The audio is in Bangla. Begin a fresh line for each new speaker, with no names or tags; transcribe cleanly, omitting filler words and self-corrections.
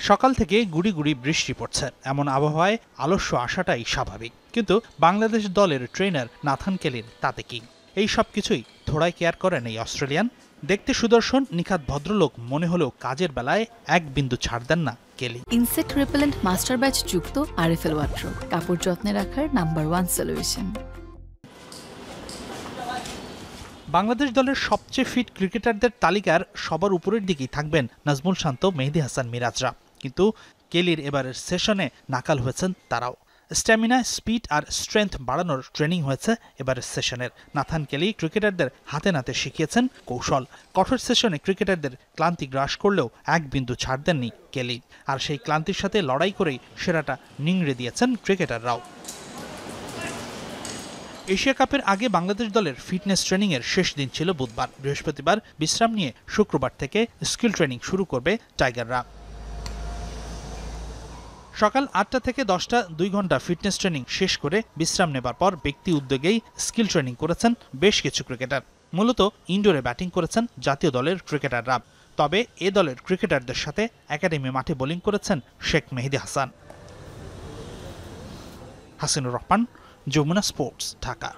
সকাল থেকে গুড়ি গুড়ি বৃষ্টি পড়ছে, এমন আবহাওয়ায় আলস্য আসাটাই স্বাভাবিক। কিন্তু বাংলাদেশ দলের ট্রেনার নাথান কেলির তাতে কি? এই সব কিছুই থোড়াই কেয়ার করেন এই অস্ট্রেলিয়ান। দেখতে সুদর্শন নিখাত ভদ্রলোক মনে হলেও কাজের বেলায় এক বিন্দু ছাড় দেন না কেলি।
ইনসেক্ট রিপেলেন্ট মাস্টার ব্যাচ যুক্ত আরএফএল ওয়াট্রো, কাপড় যত্নে রাখার নাম্বার 1 সলিউশন।
বাংলাদেশ দলের সবচেয়ে ফিট ক্রিকেটারদের তালিকার সবার উপরের দিকেই থাকবেন নাজমুল শান্ত, মেহেদী হাসান মিরাজরা। কিন্তু কেলির এবারের সেশনে নাকাল হয়েছেন তারাও। স্ট্যামিনা, স্পিড আর স্ট্রেংথ বাড়ানোর ট্রেনিং হয়েছে এবারের সেশনের। নাথান কেলি ক্রিকেটারদের হাতে নাতে শিখিয়েছেন কৌশল। কঠোর সেশনে ক্রিকেটারদের ক্লান্তি গ্রাস করলেও এক বিন্দু ছাড় দেননি কেলি। আর সেই ক্লান্তির সাথে লড়াই করেই সেরাটা নিংড়ে দিয়েছেন ক্রিকেটাররাও। এশিয়া কাপের আগে বাংলাদেশ দলের ফিটনেস ট্রেনিংয়ের শেষ দিন ছিল বুধবার। বৃহস্পতিবার বিশ্রাম নিয়ে শুক্রবার থেকে স্কিল ট্রেনিং শুরু করবে টাইগাররা। সকাল ৮টা থেকে ১০টা ২ ঘন্টা ফিটনেস ট্রেনিং শেষ করে বিশ্রাম নেবার পর ব্যক্তি উদ্যোগেই স্কিল ট্রেনিং করেছেন বেশ কিছু ক্রিকেটার। মূলত ইনডোরে ব্যাটিং করেছেন জাতীয় দলের ক্রিকেটাররা। তবে এ দলের ক্রিকেটারদের সাথে একাডেমি মাঠে বোলিং করেছেন শেখ মেহেদী হাসান। হাসিনুর রহমান, যমুনা স্পোর্টস, ঢাকা।